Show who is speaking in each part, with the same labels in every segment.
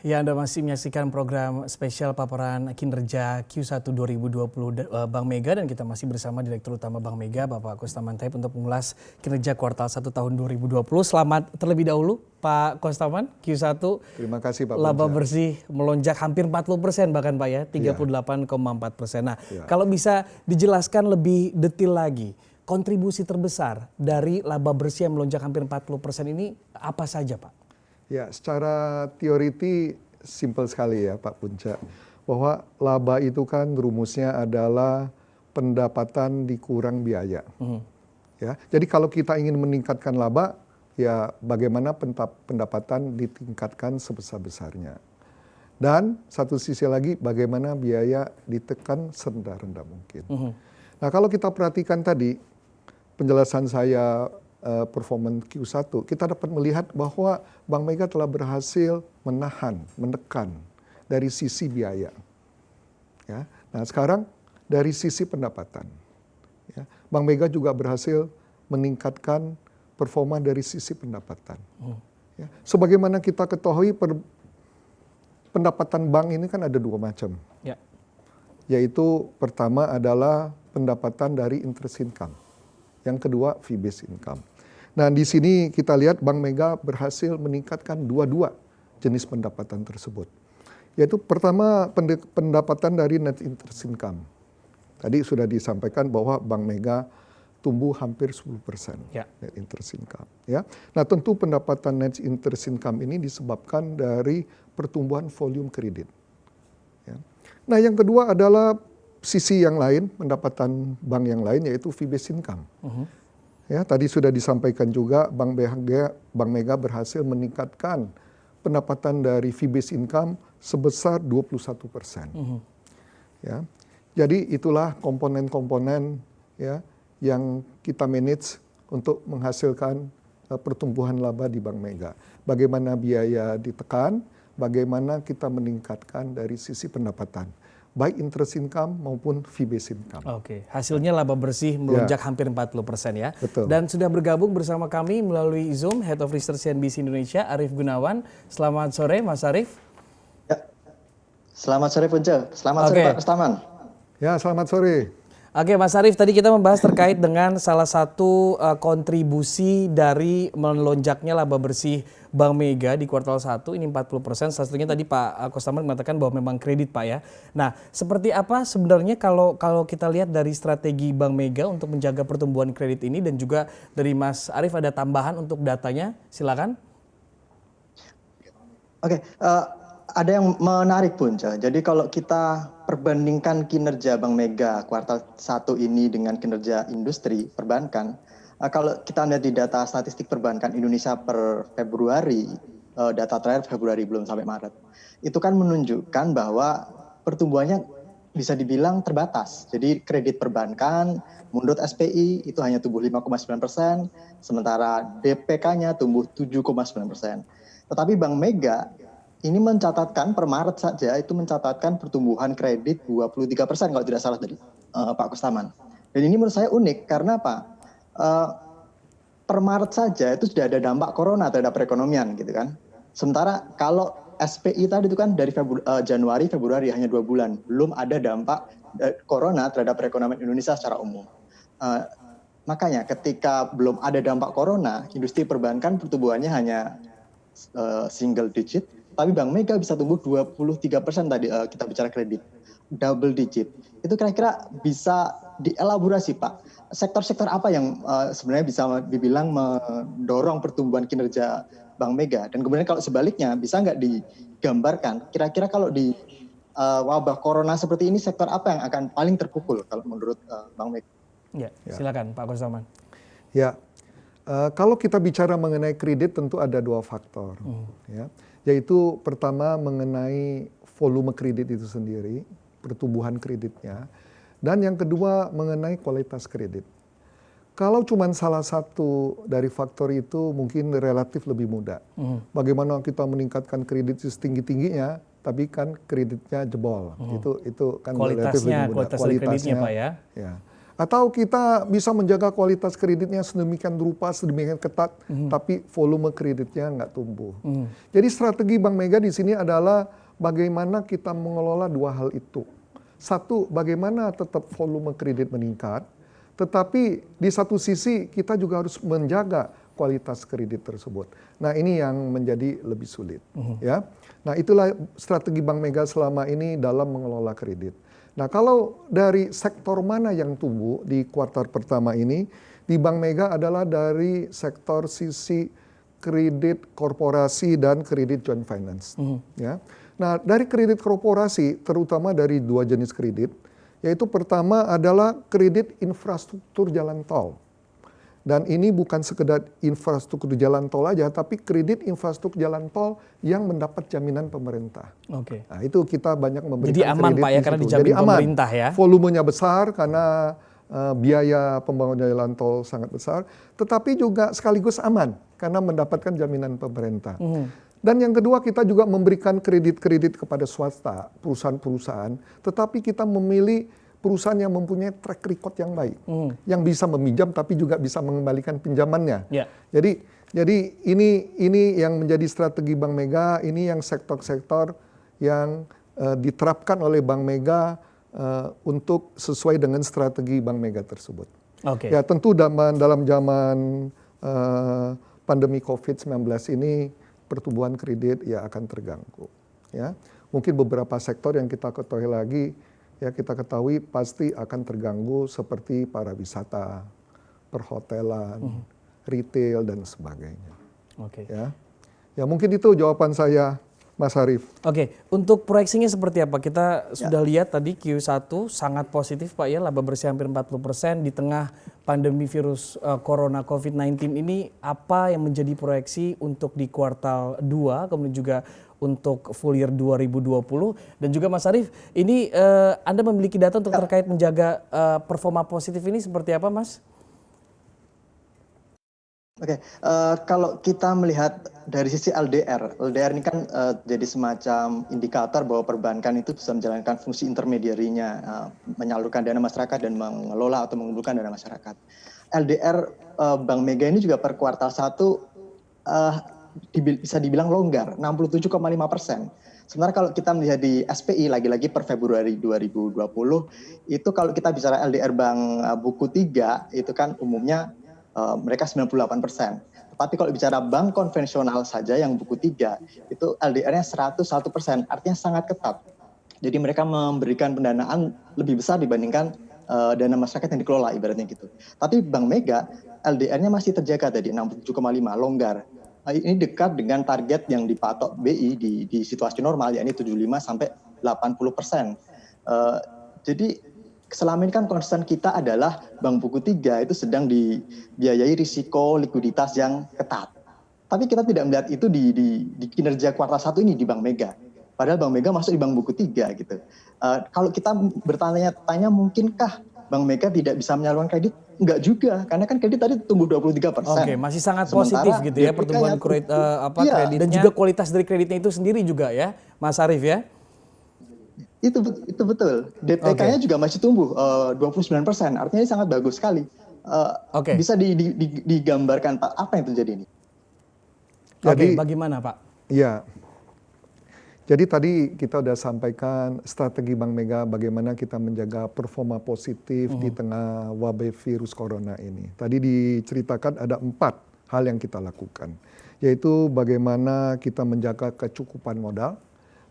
Speaker 1: Ya, Anda masih menyaksikan program spesial paparan kinerja Q1 2020 Bank Mega dan kita masih bersama Direktur Utama Bank Mega, Bapak Kostaman Taib untuk mengulas kinerja kuartal 1 tahun 2020. Selamat terlebih dahulu Pak Kostaman, Q1.
Speaker 2: Terima kasih Pak
Speaker 1: Laba
Speaker 2: Punca.
Speaker 1: bersih melonjak hampir 40% bahkan Pak ya, 38,4%. Nah, kalau bisa dijelaskan lebih detail lagi, kontribusi terbesar dari laba bersih yang melonjak hampir 40% ini apa saja Pak?
Speaker 2: Ya, secara teoriti simpel sekali ya Pak Punca, bahwa laba itu kan rumusnya adalah pendapatan dikurang biaya. Ya, jadi kalau kita ingin meningkatkan laba, ya bagaimana pendapatan ditingkatkan sebesar-besarnya. Dan satu sisi lagi bagaimana biaya ditekan serendah-rendah mungkin. Nah kalau kita perhatikan tadi penjelasan saya performance Q1, kita dapat melihat bahwa Bank Mega telah berhasil menekan dari sisi biaya. Ya. Nah sekarang dari sisi pendapatan, ya, Bank Mega juga berhasil meningkatkan performa dari sisi pendapatan. Ya. Sebagaimana kita ketahui, pendapatan bank ini kan ada dua macam.
Speaker 1: Ya.
Speaker 2: Yaitu pertama adalah pendapatan dari interest income. Yang kedua fee-based income. Nah di sini kita lihat Bank Mega berhasil meningkatkan dua-dua jenis pendapatan tersebut. Yaitu pertama pendapatan dari net interest income. Tadi sudah disampaikan bahwa Bank Mega tumbuh hampir 10% net interest income. Ya. Nah tentu pendapatan net interest income ini disebabkan dari pertumbuhan volume kredit. Ya. Nah yang kedua adalah sisi yang lain, pendapatan bank yang lain yaitu fee-based income. Ya, tadi sudah disampaikan juga Bank Mega berhasil meningkatkan pendapatan dari fee-based income sebesar 21%. Ya. Jadi itulah komponen-komponen ya yang kita manage untuk menghasilkan pertumbuhan laba di Bank Mega. Bagaimana biaya ditekan, bagaimana kita meningkatkan dari sisi pendapatan, baik interest income maupun fee-based income.
Speaker 1: Oke, hasilnya laba bersih melonjak hampir 40% ya.
Speaker 2: Betul.
Speaker 1: Dan sudah bergabung bersama kami melalui Zoom Head of Research CNBC Indonesia, Arief Gunawan. Selamat sore Mas Arief.
Speaker 3: Ya. Selamat sore Punca, selamat sore Pak Kostaman.
Speaker 2: Ya, selamat sore.
Speaker 1: Oke Mas Arief, tadi kita membahas terkait dengan salah satu kontribusi dari melonjaknya laba bersih Bank Mega di kuartal 1, ini 40%. Salah satunya tadi Pak Kostaman mengatakan bahwa memang kredit Pak ya. Nah seperti apa sebenarnya kalau kita lihat dari strategi Bank Mega untuk menjaga pertumbuhan kredit ini, dan juga dari Mas Arief ada tambahan untuk datanya, silakan.
Speaker 3: Oke, ada yang menarik Punca. Jadi kalau kita perbandingkan kinerja Bank Mega kuartal 1 ini dengan kinerja industri perbankan, kalau kita lihat di data statistik perbankan Indonesia per Februari, data terakhir Februari belum sampai Maret, itu kan menunjukkan bahwa pertumbuhannya bisa dibilang terbatas. Jadi kredit perbankan menurut SPI itu hanya tumbuh 5,9%, sementara DPK-nya tumbuh 7,9%. Tetapi Bank Mega ini mencatatkan per Maret saja itu mencatatkan pertumbuhan kredit 23% kalau tidak salah tadi Pak Kostaman. Dan ini menurut saya unik karena apa? Per Maret saja itu sudah ada dampak corona terhadap perekonomian gitu kan. Sementara kalau SPI tadi itu kan dari Januari, Februari hanya 2 bulan. Belum ada dampak corona terhadap perekonomian Indonesia secara umum. Makanya ketika belum ada dampak corona, industri perbankan pertumbuhannya hanya single digit. Tapi Bank Mega bisa tumbuh 23% tadi kita bicara kredit. Double digit. Itu kira-kira bisa dielaborasi Pak. Sektor-sektor apa yang sebenarnya bisa dibilang mendorong pertumbuhan kinerja Bank Mega? Dan kemudian kalau sebaliknya bisa nggak digambarkan kira-kira kalau di wabah corona seperti ini sektor apa yang akan paling terpukul kalau menurut Bank Mega?
Speaker 1: Ya, silakan Pak Kostaman.
Speaker 2: Ya, kalau kita bicara mengenai kredit tentu ada dua faktor. Ya. Yaitu pertama mengenai volume kredit itu sendiri, pertumbuhan kreditnya, dan yang kedua mengenai kualitas kredit. Kalau cuma salah satu dari faktor itu mungkin relatif lebih mudah. Bagaimana kita meningkatkan kredit setinggi-tingginya, tapi kan kreditnya jebol. Itu kan relatif lebih mudah.
Speaker 1: Kualitas kreditnya Pak ya.
Speaker 2: Ya. Atau kita bisa menjaga kualitas kreditnya sedemikian rupa, sedemikian ketat, tapi volume kreditnya nggak tumbuh. Jadi strategi Bank Mega di sini adalah bagaimana kita mengelola dua hal itu. Satu, bagaimana tetap volume kredit meningkat, tetapi di satu sisi kita juga harus menjaga kualitas kredit tersebut. Nah, ini yang menjadi lebih sulit, ya. Nah, itulah strategi Bank Mega selama ini dalam mengelola kredit. Nah, kalau dari sektor mana yang tumbuh di kuartal pertama ini, di Bank Mega adalah dari sektor sisi kredit korporasi dan kredit joint finance. Ya. Nah, dari kredit korporasi, terutama dari dua jenis kredit, yaitu pertama adalah kredit infrastruktur jalan tol. Dan ini bukan sekedar infrastruktur jalan tol aja, tapi kredit infrastruktur jalan tol yang mendapat jaminan pemerintah.
Speaker 1: Oke.
Speaker 2: Nah, itu kita banyak memberikan
Speaker 1: Jadi aman
Speaker 2: kredit
Speaker 1: Pak ya,
Speaker 2: di
Speaker 1: karena
Speaker 2: situ.
Speaker 1: dijamin
Speaker 2: Jadi aman.
Speaker 1: pemerintah ya.
Speaker 2: Volumenya besar karena biaya pembangunan jalan tol sangat besar, tetapi juga sekaligus aman karena mendapatkan jaminan pemerintah. Dan yang kedua, kita juga memberikan kredit-kredit kepada swasta, perusahaan-perusahaan, tetapi kita memilih perusahaan yang mempunyai track record yang baik, yang bisa meminjam tapi juga bisa mengembalikan pinjamannya.
Speaker 1: Ya.
Speaker 2: Jadi ini yang menjadi strategi Bank Mega, ini yang sektor-sektor yang diterapkan oleh Bank Mega untuk sesuai dengan strategi Bank Mega tersebut.
Speaker 1: Oke.
Speaker 2: Ya, tentu dalam zaman pandemi COVID-19 ini pertumbuhan kredit ya akan terganggu. Ya, mungkin beberapa sektor yang kita ketahui lagi. Ya, kita ketahui pasti akan terganggu seperti pariwisata, perhotelan, retail dan sebagainya.
Speaker 1: Oke.
Speaker 2: Ya mungkin itu jawaban saya, Mas Arief.
Speaker 1: Oke, untuk proyeksinya seperti apa? Kita sudah lihat tadi Q1 sangat positif Pak ya, laba bersih hampir 40% di tengah pandemi virus corona COVID-19 ini. Apa yang menjadi proyeksi untuk di kuartal 2, kemudian juga untuk full year 2020? Dan juga Mas Arief, ini Anda memiliki data untuk terkait menjaga performa positif ini seperti apa Mas?
Speaker 3: Oke, kalau kita melihat dari sisi LDR ini kan jadi semacam indikator bahwa perbankan itu bisa menjalankan fungsi intermediarinya, menyalurkan dana masyarakat dan mengelola atau mengumpulkan dana masyarakat. LDR Bank Mega ini juga per kuartal 1 bisa dibilang longgar, 67,5%. Sementara kalau kita melihat di SPI lagi-lagi per Februari 2020, itu kalau kita bicara LDR Bank buku 3, itu kan umumnya mereka 98%. Tapi kalau bicara bank konvensional saja yang buku 3, itu LDR-nya 101%, artinya sangat ketat. Jadi mereka memberikan pendanaan lebih besar dibandingkan dana masyarakat yang dikelola, ibaratnya gitu. Tapi Bank Mega, LDR-nya masih terjaga tadi, 67,5, longgar. Ini dekat dengan target yang dipatok BI di situasi normal, yakni 75 sampai 80%. Jadi selama ini kan concern kita adalah Bank Buku 3 itu sedang dibiayai risiko likuiditas yang ketat. Tapi kita tidak melihat itu di kinerja kuartal 1 ini di Bank Mega. Padahal Bank Mega masuk di Bank Buku 3 gitu. Kalau kita bertanya mungkinkah Bank Mega tidak bisa menyalurkan kredit? Enggak juga, karena kan kredit tadi tumbuh 23%.
Speaker 1: Oke, masih sangat positif gitu ya pertumbuhan kreditnya dan juga kualitas dari kreditnya itu sendiri juga ya, Mas Arief ya?
Speaker 3: Itu betul. DPK-nya juga masih tumbuh 29%, artinya ini sangat bagus sekali. Bisa digambarkan Pak, apa yang terjadi ini?
Speaker 1: Oke, bagaimana Pak?
Speaker 2: Iya. Jadi tadi kita sudah sampaikan strategi Bank Mega bagaimana kita menjaga performa positif di tengah wabah virus corona ini. Tadi diceritakan ada 4 hal yang kita lakukan, yaitu bagaimana kita menjaga kecukupan modal,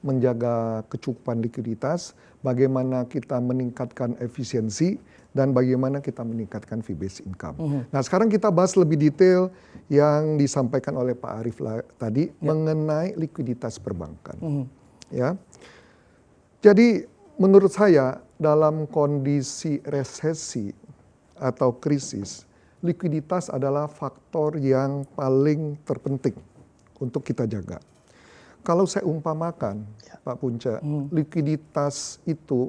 Speaker 2: menjaga kecukupan likuiditas, bagaimana kita meningkatkan efisiensi, dan bagaimana kita meningkatkan fee based income. Nah, sekarang kita bahas lebih detail yang disampaikan oleh Pak Arief tadi mengenai likuiditas perbankan. Ya. Jadi menurut saya dalam kondisi resesi atau krisis, likuiditas adalah faktor yang paling terpenting untuk kita jaga. Kalau saya umpamakan, Pak Punca, likuiditas itu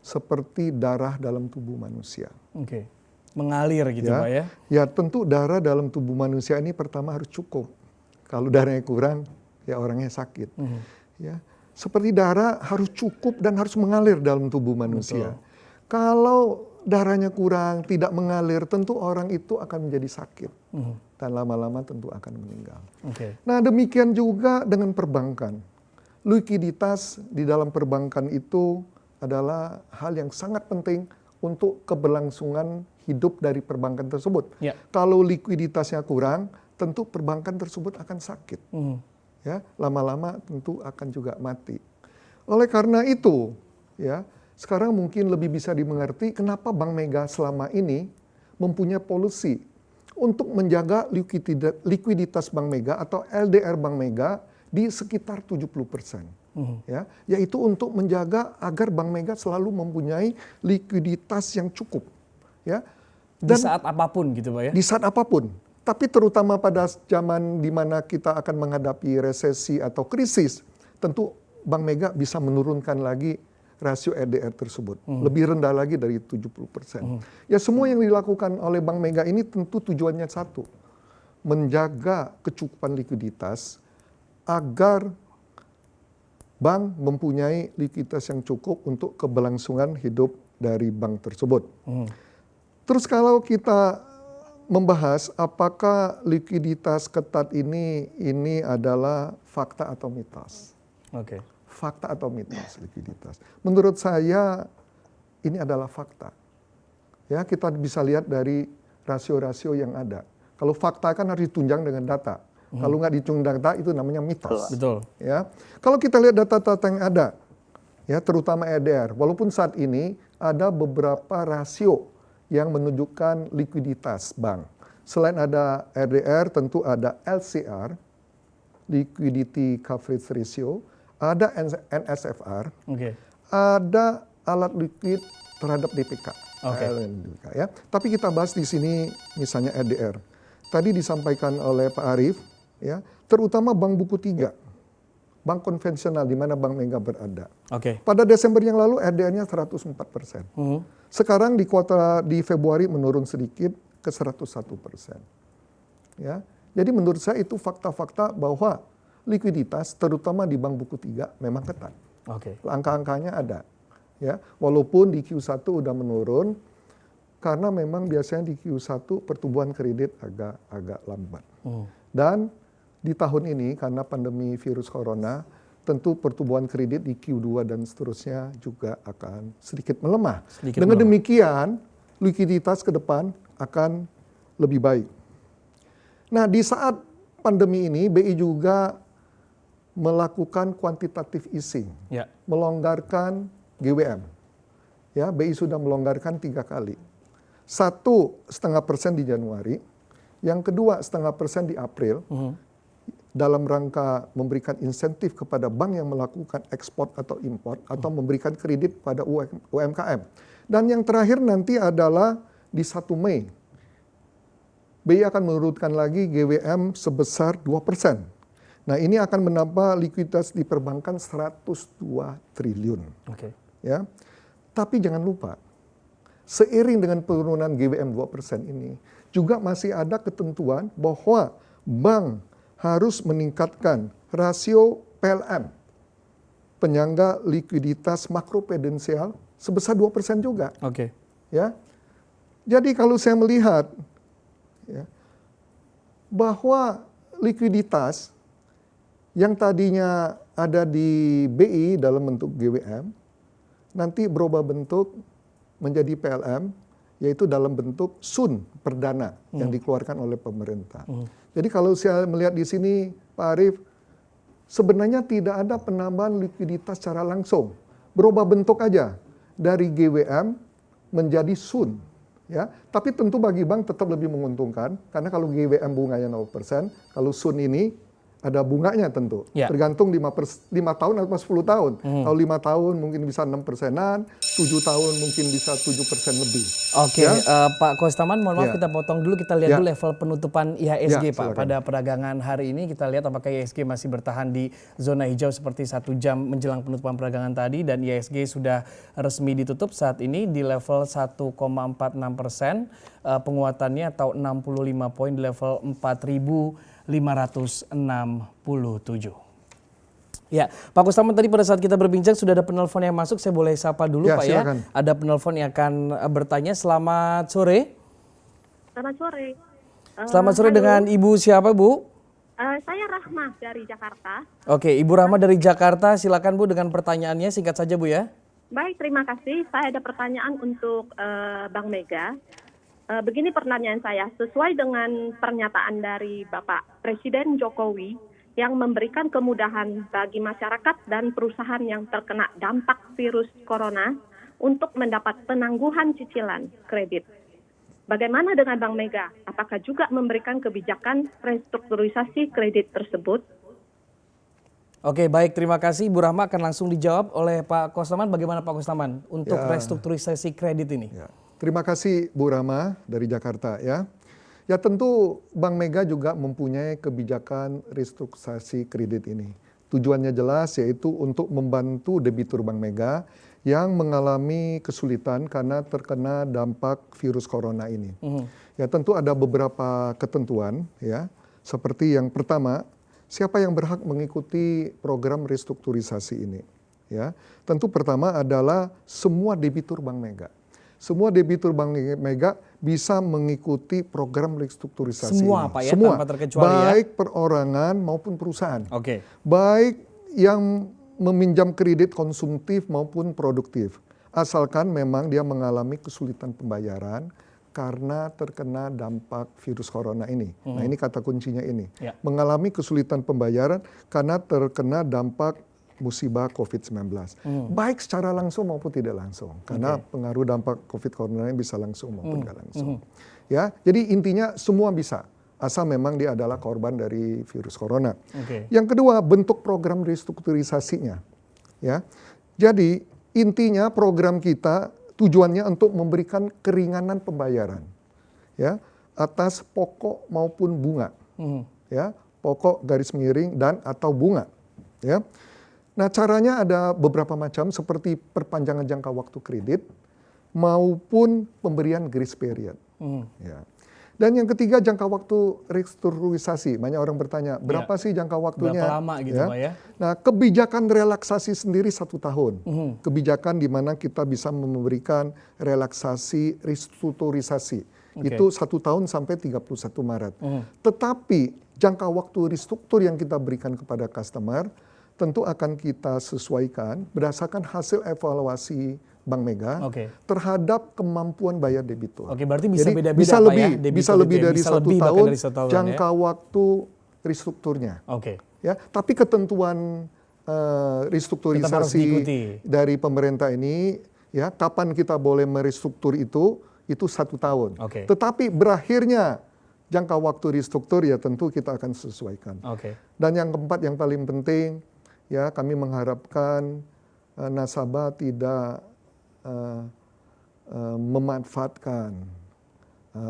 Speaker 2: seperti darah dalam tubuh manusia.
Speaker 1: Oke, mengalir gitu Pak ya?
Speaker 2: Ya tentu darah dalam tubuh manusia ini pertama harus cukup. Kalau darahnya kurang, ya orangnya sakit. Ya, seperti darah harus cukup dan harus mengalir dalam tubuh manusia. Betul. Kalau darahnya kurang, tidak mengalir, tentu orang itu akan menjadi sakit. Dan lama-lama tentu akan meninggal. Nah, demikian juga dengan perbankan. Likuiditas di dalam perbankan itu adalah hal yang sangat penting untuk keberlangsungan hidup dari perbankan tersebut. Kalau likuiditasnya kurang, tentu perbankan tersebut akan sakit. Ya, lama-lama tentu akan juga mati. Oleh karena itu, ya, sekarang mungkin lebih bisa dimengerti kenapa Bank Mega selama ini mempunyai policy untuk menjaga likuiditas Bank Mega atau LDR Bank Mega di sekitar 70%. Ya, yaitu untuk menjaga agar Bank Mega selalu mempunyai likuiditas yang cukup. Ya,
Speaker 1: dan di saat apapun gitu Pak ya?
Speaker 2: Di saat apapun. Tapi terutama pada zaman di mana kita akan menghadapi resesi atau krisis, tentu Bank Mega bisa menurunkan lagi rasio LDR tersebut. Lebih rendah lagi dari 70%. Ya, semua yang dilakukan oleh Bank Mega ini tentu tujuannya satu. Menjaga kecukupan likuiditas agar bank mempunyai likuiditas yang cukup untuk keberlangsungan hidup dari bank tersebut. Terus kalau kita membahas apakah likuiditas ketat ini adalah fakta atau mitos. Fakta atau mitos likuiditas. Menurut saya ini adalah fakta. Ya, kita bisa lihat dari rasio-rasio yang ada. Kalau fakta kan harus ditunjang dengan data. Kalau nggak ditunjang data itu namanya mitos.
Speaker 1: Betul.
Speaker 2: Ya, kalau kita lihat data-data yang ada, ya terutama LDR, walaupun saat ini ada beberapa rasio yang menunjukkan likuiditas bank. Selain ada LDR, tentu ada LCR, Liquidity Coverage Ratio, ada NSFR, ada alat liquid terhadap DPK. Ya. Tapi kita bahas di sini misalnya LDR. Tadi disampaikan oleh Pak Arief, ya, terutama bank buku 3, bank konvensional di mana Bank Mega berada. Pada Desember yang lalu LDR-nya 104%. Sekarang di Februari menurun sedikit ke 101%. Ya. Jadi menurut saya itu fakta-fakta bahwa likuiditas terutama di bank buku 3 memang ketat. Angka-angkanya ada. Ya, walaupun di Q1 udah menurun karena memang biasanya di Q1 pertumbuhan kredit agak lambat. Dan di tahun ini karena pandemi virus corona, tentu pertumbuhan kredit di Q2 dan seterusnya juga akan sedikit melemah. Dengan demikian, likuiditas ke depan akan lebih baik. Nah, di saat pandemi ini, BI juga melakukan quantitative easing, melonggarkan GWM. Ya, BI sudah melonggarkan 3 kali. 1,5% di Januari, yang kedua 0,5% di April, dalam rangka memberikan insentif kepada bank yang melakukan ekspor atau impor, atau memberikan kredit pada UMKM. Dan yang terakhir nanti adalah di 1 Mei, BI akan menurunkan lagi GWM sebesar 2%. Nah, ini akan menambah likuiditas di perbankan 102 triliun. Ya. Tapi jangan lupa, seiring dengan penurunan GWM 2% ini, juga masih ada ketentuan bahwa bank harus meningkatkan rasio PLM, penyangga likuiditas makroprudensial, sebesar 2% juga. Ya. Jadi kalau saya melihat ya, bahwa likuiditas yang tadinya ada di BI dalam bentuk GWM, nanti berubah bentuk menjadi PLM, yaitu dalam bentuk SUN perdana yang dikeluarkan oleh pemerintah. Jadi kalau saya melihat di sini, Pak Arief, sebenarnya tidak ada penambahan likuiditas secara langsung. Berubah bentuk aja dari GWM menjadi SUN. Ya, tapi tentu bagi bank tetap lebih menguntungkan, karena kalau GWM bunganya 0%, kalau SUN ini ada bunganya tentu. Tergantung 5 tahun atau 10 tahun. Kalau 5 tahun mungkin bisa 6%-an, 7 tahun mungkin bisa 7% lebih.
Speaker 1: Pak Kostaman, mohon maaf kita potong dulu, kita lihat dulu level penutupan IHSG Pak. Pada perdagangan hari ini kita lihat apakah IHSG masih bertahan di zona hijau seperti 1 jam menjelang penutupan perdagangan tadi, dan IHSG sudah resmi ditutup saat ini di level 1,46%, penguatannya atau 65 poin di level 4.567. Ya, Pak Kustaman tadi pada saat kita berbincang sudah ada penelpon yang masuk, saya boleh sapa dulu
Speaker 2: Ya,
Speaker 1: Pak
Speaker 2: silakan.
Speaker 1: ya. Ada penelpon yang akan bertanya. Selamat sore.
Speaker 4: Selamat sore.
Speaker 1: Selamat sore
Speaker 4: Halo.
Speaker 1: dengan Ibu siapa Bu?
Speaker 4: Saya Rahma dari Jakarta.
Speaker 1: Oke, Ibu Rahma dari Jakarta, silakan Bu dengan pertanyaannya, singkat saja Bu ya.
Speaker 4: Baik, terima kasih. Saya ada pertanyaan untuk Bank Mega. Begini pertanyaan saya, sesuai dengan pernyataan dari Bapak Presiden Jokowi yang memberikan kemudahan bagi masyarakat dan perusahaan yang terkena dampak virus corona untuk mendapat penangguhan cicilan kredit. Bagaimana dengan Bank Mega? Apakah juga memberikan kebijakan restrukturisasi kredit tersebut?
Speaker 1: Oke, baik, terima kasih. Ibu Rahma akan langsung dijawab oleh Pak Kustaman. Bagaimana Pak Kustaman untuk
Speaker 2: Ya.
Speaker 1: restrukturisasi kredit ini?
Speaker 2: Ya. Terima kasih Bu Rama dari Jakarta ya. Ya tentu Bank Mega juga mempunyai kebijakan restrukturisasi kredit ini. Tujuannya jelas yaitu untuk membantu debitur Bank Mega yang mengalami kesulitan karena terkena dampak virus corona ini. Ya tentu ada beberapa ketentuan ya. Seperti yang pertama, siapa yang berhak mengikuti program restrukturisasi ini? Ya, tentu pertama adalah semua debitur Bank Mega. Semua debitur Bank Mega bisa mengikuti program restrukturisasi
Speaker 1: Semua
Speaker 2: ini.
Speaker 1: Pak ya,
Speaker 2: Semua,
Speaker 1: tanpa terkecuali ya?
Speaker 2: baik perorangan maupun perusahaan.
Speaker 1: Oke.
Speaker 2: Baik yang meminjam kredit konsumtif maupun produktif. Asalkan memang dia mengalami kesulitan pembayaran karena terkena dampak virus corona ini. Nah ini kata kuncinya ini.
Speaker 1: Ya.
Speaker 2: Mengalami kesulitan pembayaran karena terkena dampak musibah COVID-19. Baik secara langsung maupun tidak langsung. Karena pengaruh dampak COVID corona ini bisa langsung maupun tidak langsung. Ya, jadi intinya semua bisa. Asal memang dia adalah korban dari virus corona.
Speaker 1: Oke.
Speaker 2: Yang kedua, bentuk program restrukturisasinya. Ya. Jadi intinya program kita tujuannya untuk memberikan keringanan pembayaran. Ya, atas pokok maupun bunga. Ya, pokok garis miring dan atau bunga. Ya. Nah, caranya ada beberapa macam seperti perpanjangan jangka waktu kredit maupun pemberian grace period. Ya. Dan yang ketiga jangka waktu restrukturisasi. Banyak orang bertanya, berapa sih jangka waktunya?
Speaker 1: Berapa lama gitu Pak ya?
Speaker 2: Nah, kebijakan relaksasi sendiri 1 tahun. Kebijakan di mana kita bisa memberikan relaksasi restrukturisasi. Itu 1 tahun sampai 31 Maret. Tetapi jangka waktu restruktur yang kita berikan kepada customer tentu akan kita sesuaikan berdasarkan hasil evaluasi Bank Mega terhadap kemampuan bayar debitur.
Speaker 1: Oke, berarti bisa
Speaker 2: Jadi
Speaker 1: beda-beda
Speaker 2: bisa
Speaker 1: Pak
Speaker 2: lebih,
Speaker 1: ya? Debitur
Speaker 2: bisa
Speaker 1: itu
Speaker 2: lebih
Speaker 1: ya?
Speaker 2: dari
Speaker 1: Bisa
Speaker 2: 1
Speaker 1: lebih bahkan
Speaker 2: tahun
Speaker 1: dari 1 tahun
Speaker 2: jangka
Speaker 1: ya?
Speaker 2: waktu restrukturnya.
Speaker 1: Oke.
Speaker 2: Ya, tapi ketentuan restrukturisasi
Speaker 1: Tetap harus diikuti.
Speaker 2: dari pemerintah ini, ya kapan kita boleh merestruktur itu 1 tahun.
Speaker 1: Oke.
Speaker 2: Tetapi berakhirnya jangka waktu restruktur ya tentu kita akan sesuaikan.
Speaker 1: Oke.
Speaker 2: Dan yang keempat yang paling penting, ya kami mengharapkan nasabah tidak memanfaatkan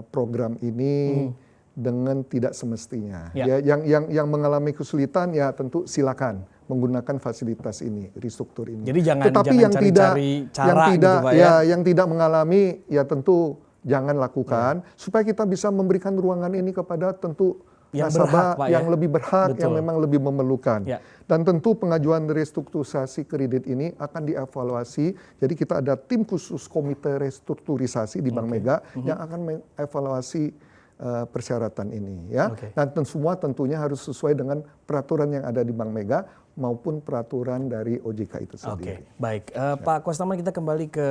Speaker 2: program ini dengan tidak semestinya.
Speaker 1: Ya.
Speaker 2: Ya, yang mengalami kesulitan ya tentu silakan menggunakan fasilitas ini, restruktur ini.
Speaker 1: Jadi jangan
Speaker 2: Tetapi
Speaker 1: jangan
Speaker 2: yang tidak
Speaker 1: cari-cari cara
Speaker 2: yang tidak
Speaker 1: gitu Pak ya?
Speaker 2: yang tidak mengalami ya tentu jangan lakukan supaya kita bisa memberikan ruangan ini kepada tentu
Speaker 1: Yang
Speaker 2: nasabah
Speaker 1: berhak, Pak,
Speaker 2: yang
Speaker 1: ya?
Speaker 2: lebih berhak, yang
Speaker 1: Betul.
Speaker 2: memang lebih memerlukan.
Speaker 1: Ya.
Speaker 2: Dan tentu pengajuan restrukturisasi kredit ini akan dievaluasi. Jadi kita ada tim khusus komite restrukturisasi di Bank Mega yang akan mengevaluasi persyaratan ini. Ya. Dan semua tentunya harus sesuai dengan peraturan yang ada di Bank Mega maupun peraturan dari OJK itu sendiri.
Speaker 1: Oke, baik. Pak Kustaman, kita kembali ke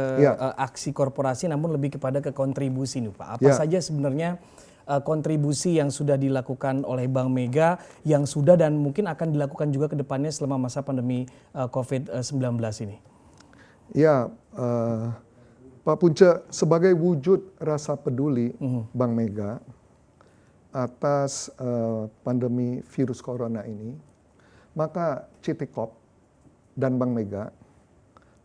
Speaker 1: aksi korporasi namun lebih kepada ke kontribusi nih Pak. Apa saja sebenarnya kontribusi yang sudah dilakukan oleh Bank Mega yang sudah dan mungkin akan dilakukan juga ke depannya selama masa pandemi COVID-19 ini?
Speaker 2: Ya, Pak Punca, sebagai wujud rasa peduli Bank Mega atas pandemi virus corona ini, maka CT Corp dan Bank Mega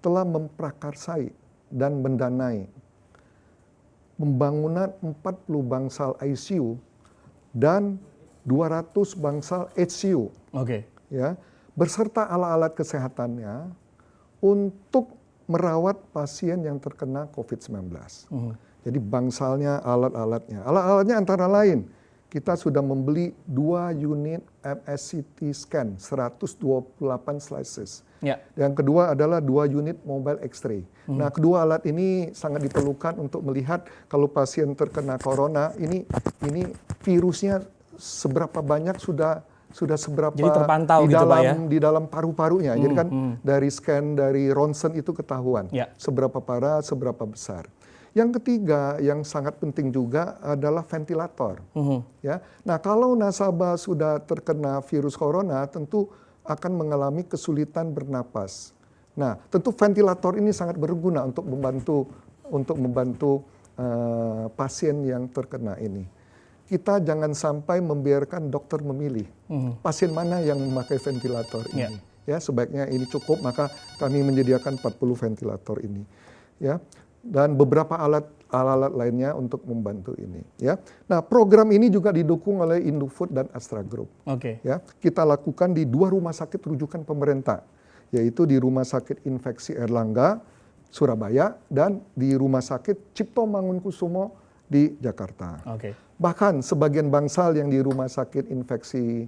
Speaker 2: telah memprakarsai dan mendanai pembangunan 40 bangsal ICU dan 200 bangsal HCU. Ya, beserta alat-alat kesehatannya untuk merawat pasien yang terkena COVID-19. Jadi bangsalnya, alat-alatnya. Alat-alatnya antara lain kita sudah membeli 2 unit MSCT scan 128 slices.
Speaker 1: Ya.
Speaker 2: Yang kedua adalah 2 unit mobile X-ray. Nah, kedua alat ini sangat diperlukan untuk melihat kalau pasien terkena corona ini virusnya seberapa banyak sudah seberapa
Speaker 1: Jadi terpantau
Speaker 2: di
Speaker 1: gitu,
Speaker 2: dalam
Speaker 1: Pak, ya?
Speaker 2: di dalam paru-parunya. Jadi kan dari scan dari ronsen itu ketahuan
Speaker 1: Ya.
Speaker 2: seberapa parah, seberapa besar. Yang ketiga yang sangat penting juga adalah ventilator. Ya. Nah, kalau nasabah sudah terkena virus corona tentu akan mengalami kesulitan bernapas. Nah, tentu ventilator ini sangat berguna untuk membantu pasien yang terkena ini. Kita jangan sampai membiarkan dokter memilih pasien mana yang memakai ventilator ini. Ya, sebaiknya ini cukup, maka kami menyediakan 40 ventilator ini. Ya, dan beberapa alat lainnya untuk membantu ini. Ya, nah program ini juga didukung oleh Indofood dan Astra Group.
Speaker 1: Oke.
Speaker 2: Ya, kita lakukan di 2 rumah sakit rujukan pemerintah, yaitu di Rumah Sakit Infeksi Erlangga, Surabaya, dan di Rumah Sakit Cipto Mangunkusumo di Jakarta.
Speaker 1: Oke.
Speaker 2: Bahkan sebagian bangsal yang di Rumah Sakit Infeksi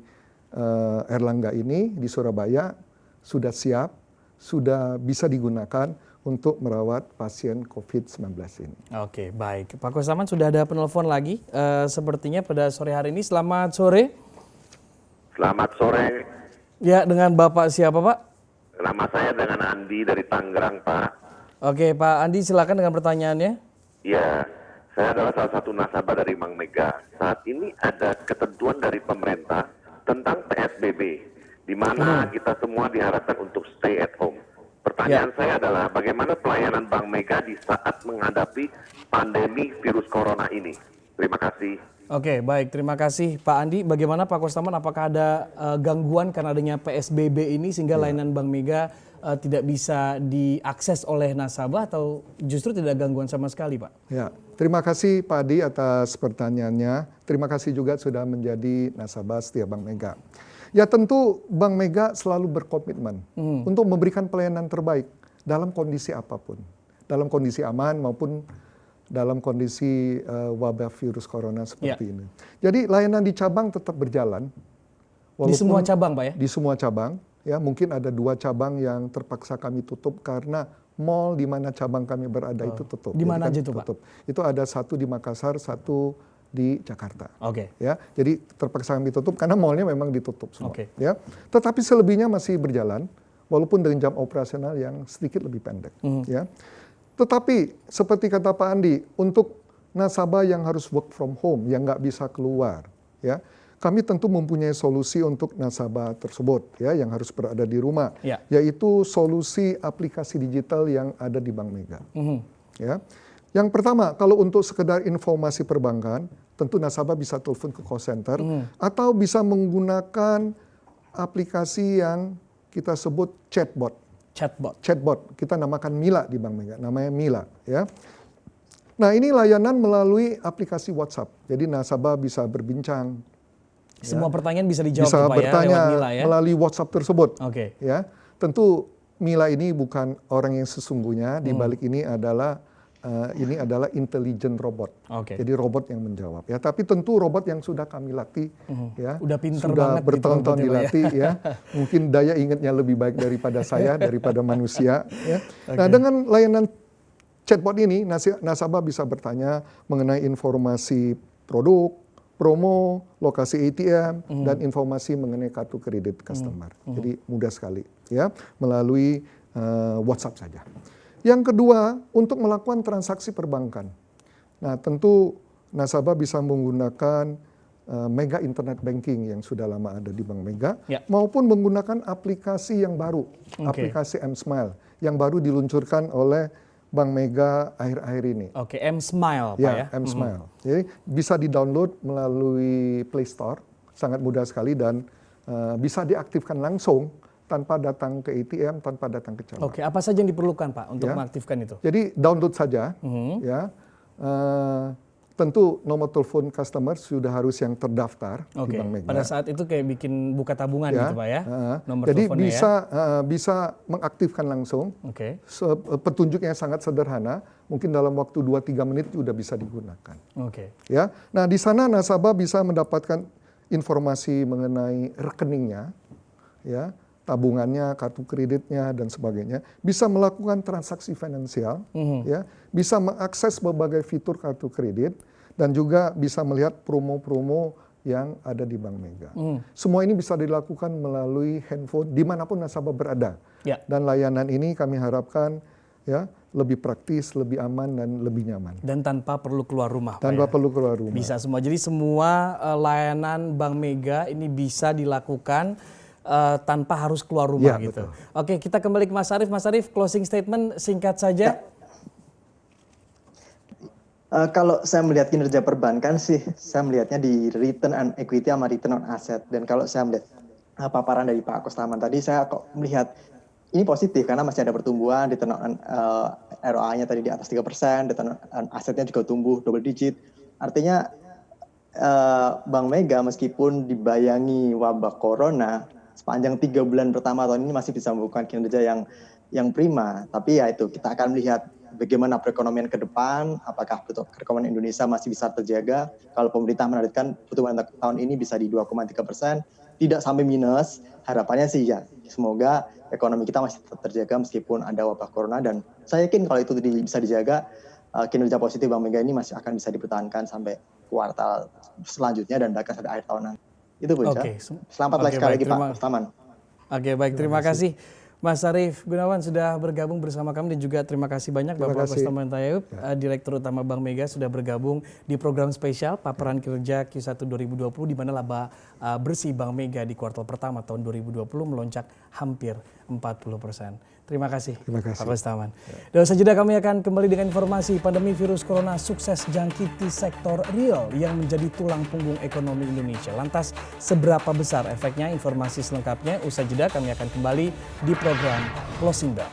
Speaker 2: Erlangga ini di Surabaya sudah siap, sudah bisa digunakan untuk merawat pasien COVID-19 ini.
Speaker 1: Oke, baik. Pak Kostaman sudah ada penelpon lagi sepertinya pada sore hari ini. Selamat sore.
Speaker 5: Selamat sore.
Speaker 1: Ya, dengan Bapak siapa, Pak?
Speaker 5: Nama saya dengan Andi dari Tangerang, Pak.
Speaker 1: Oke, Pak Andi silakan dengan pertanyaannya.
Speaker 5: Ya, saya adalah salah satu nasabah dari Bank Mega. Saat ini ada ketentuan dari pemerintah tentang PSBB, di mana kita semua diharapkan untuk stay at home. Pertanyaan saya adalah bagaimana pelayanan Bank Mega di saat menghadapi pandemi virus corona ini? Terima kasih.
Speaker 1: Oke, baik. Terima kasih Pak Andi. Bagaimana Pak Kostaman, apakah ada gangguan karena adanya PSBB ini sehingga layanan Bank Mega tidak bisa diakses oleh nasabah atau justru tidak gangguan sama sekali, Pak?
Speaker 2: Ya, terima kasih Pak Adi atas pertanyaannya. Terima kasih juga sudah menjadi nasabah setia Bank Mega. Ya tentu Bank Mega selalu berkomitmen untuk memberikan pelayanan terbaik dalam kondisi apapun. Dalam kondisi aman maupun dalam kondisi wabah virus corona seperti ini. Jadi layanan di cabang tetap berjalan.
Speaker 1: Di semua cabang, Pak ya?
Speaker 2: Di semua cabang. Ya, mungkin ada 2 cabang yang terpaksa kami tutup karena mall di mana cabang kami berada itu tutup.
Speaker 1: Di mana
Speaker 2: Jadi
Speaker 1: aja itu, Pak?
Speaker 2: Itu ada 1 di Makassar, 1 di Jakarta.
Speaker 1: Oke.
Speaker 2: Ya, jadi terpaksa kami tutup karena mallnya memang ditutup semua.
Speaker 1: Oke.
Speaker 2: Ya, tetapi selebihnya masih berjalan, walaupun dengan jam operasional yang sedikit lebih pendek. Ya, tetapi seperti kata Pak Andi, untuk nasabah yang harus work from home, yang nggak bisa keluar, ya, kami tentu mempunyai solusi untuk nasabah tersebut, ya, yang harus berada di rumah, yaitu solusi aplikasi digital yang ada di Bank Mega. Ya, yang pertama, kalau untuk sekedar informasi perbankan, tentu nasabah bisa telepon ke call center atau bisa menggunakan aplikasi yang kita sebut chatbot. Chatbot, kita namakan Mila di Bank Mega, namanya Mila. Ya. Nah, ini layanan melalui aplikasi WhatsApp, jadi nasabah bisa berbincang.
Speaker 1: Semua pertanyaan bisa dijawab
Speaker 2: Bisa
Speaker 1: Pak,
Speaker 2: bertanya
Speaker 1: lewat Mila ya?
Speaker 2: melalui WhatsApp tersebut.
Speaker 1: Oke.
Speaker 2: Ya, tentu Mila ini bukan orang yang sesungguhnya, di balik ini adalah intelligent robot.
Speaker 1: Oke.
Speaker 2: Jadi robot yang menjawab. Ya, tapi tentu robot yang sudah kami latih, ya,
Speaker 1: Udah pinter
Speaker 2: sudah
Speaker 1: banget
Speaker 2: bertahun-tahun
Speaker 1: gitu robotnya, Pak,
Speaker 2: dilatih, ya. Mungkin daya ingatnya lebih baik daripada saya, daripada manusia. Ya. Nah, dengan layanan chatbot ini, nasabah bisa bertanya mengenai informasi produk, promo, lokasi ATM, dan informasi mengenai kartu kredit customer. Jadi mudah sekali, ya, melalui WhatsApp saja. Yang kedua, untuk melakukan transaksi perbankan. Nah, tentu nasabah bisa menggunakan Mega Internet Banking yang sudah lama ada di Bank Mega, maupun menggunakan aplikasi yang baru, aplikasi M-Smile, yang baru diluncurkan oleh Bank Mega akhir-akhir ini.
Speaker 1: Oke, M-Smile, Pak ya?
Speaker 2: M-Smile. Jadi bisa di-download melalui Play Store, sangat mudah sekali dan bisa diaktifkan langsung tanpa datang ke ATM, tanpa datang ke cabang.
Speaker 1: Oke, apa saja yang diperlukan Pak untuk mengaktifkan itu?
Speaker 2: Jadi download saja, ya. tentu nomor telepon customer sudah harus yang terdaftar di
Speaker 1: Oke.
Speaker 2: Bank Mega.
Speaker 1: Pada saat itu kayak bikin buka tabungan gitu Pak ya. Nomor
Speaker 2: Jadi
Speaker 1: teleponnya
Speaker 2: bisa mengaktifkan langsung.
Speaker 1: Oke.
Speaker 2: Petunjuknya sangat sederhana, mungkin dalam waktu 2-3 menit sudah bisa digunakan.
Speaker 1: Oke.
Speaker 2: Ya. Nah, di sana nasabah bisa mendapatkan informasi mengenai rekeningnya, ya, tabungannya, kartu kreditnya dan sebagainya, bisa melakukan transaksi finansial, ya, bisa mengakses berbagai fitur kartu kredit dan juga bisa melihat promo-promo yang ada di Bank Mega. Semua ini bisa dilakukan melalui handphone dimanapun nasabah berada.
Speaker 1: Ya.
Speaker 2: Dan layanan ini kami harapkan ya lebih praktis, lebih aman dan lebih nyaman.
Speaker 1: Dan tanpa perlu keluar rumah Pak
Speaker 2: Tanpa
Speaker 1: ya?
Speaker 2: perlu keluar rumah.
Speaker 1: Bisa semua. Jadi semua layanan Bank Mega ini bisa dilakukan tanpa harus keluar rumah
Speaker 2: Ya,
Speaker 1: gitu.
Speaker 2: betul.
Speaker 1: Oke, kita kembali ke Mas Arief. Mas Arief, closing statement singkat saja.
Speaker 3: Kalau saya melihat kinerja perbankan sih, saya melihatnya di return on equity sama return on asset. Dan kalau saya melihat paparan dari Pak Kostaman tadi, saya kok melihat ini positif karena masih ada pertumbuhan, return on ROA-nya tadi di atas 3%, return on asetnya juga tumbuh double digit. Artinya Bank Mega meskipun dibayangi wabah corona, sepanjang 3 bulan pertama tahun ini masih bisa membukukan kinerja yang prima. Tapi ya itu, kita akan melihat bagaimana perekonomian ke depan, apakah perekonomian Indonesia masih bisa terjaga. Kalau pemerintah menargetkan pertumbuhan tahun ini bisa di 2,3%, tidak sampai minus, harapannya sih ya semoga ekonomi kita masih tetap terjaga meskipun ada wabah corona, dan saya yakin kalau itu bisa dijaga, kinerja positif Bank Mega ini masih akan bisa dipertahankan sampai kuartal selanjutnya dan bahkan sampai akhir tahun nanti. Itu Punca. Selamat lagi sekali lagi Pak Kostaman.
Speaker 1: Oke, baik, terima kasih. Mas Arief Gunawan sudah bergabung bersama kami dan juga terima kasih banyak Bapak Kostaman Tayub, Direktur Utama Bank Mega sudah bergabung di program spesial Paparan Kinerja Q1 2020 di mana laba bersih Bank Mega di kuartal pertama tahun 2020 melonjak hampir 40%. Terima kasih, Pak Kostaman. Dan usai jeda kami akan kembali dengan informasi pandemi virus corona sukses jangkiti sektor real yang menjadi tulang punggung ekonomi Indonesia. Lantas seberapa besar efeknya? Informasi selengkapnya usai jeda kami akan kembali di program Closing Bell.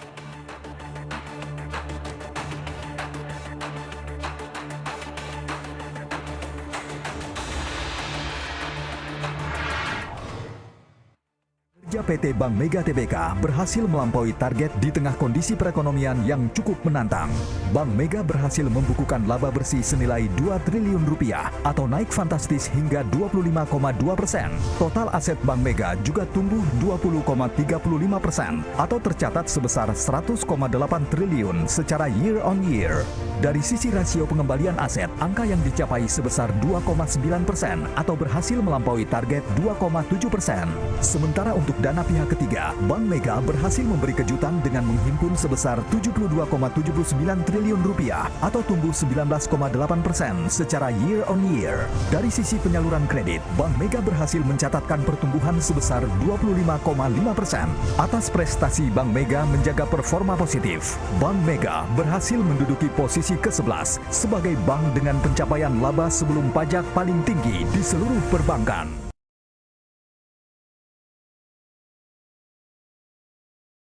Speaker 6: PT Bank Mega Tbk berhasil melampaui target di tengah kondisi perekonomian yang cukup menantang. Bank Mega berhasil membukukan laba bersih senilai 2 triliun rupiah atau naik fantastis hingga 25,2%. Total aset Bank Mega juga tumbuh 20,35% atau tercatat sebesar 100,8 triliun secara year on year. Dari sisi rasio pengembalian aset, angka yang dicapai sebesar 2,9% atau berhasil melampaui target 2,7%. Sementara untuk dana pihak ketiga, Bank Mega berhasil memberi kejutan dengan menghimpun sebesar 72,79 triliun rupiah atau tumbuh 19,8% secara year on year. Dari sisi penyaluran kredit, Bank Mega berhasil mencatatkan pertumbuhan sebesar 25,5%. Atas prestasi Bank Mega menjaga performa positif, Bank Mega berhasil menduduki posisi ke-11 sebagai bank dengan pencapaian laba sebelum pajak paling tinggi di seluruh perbankan.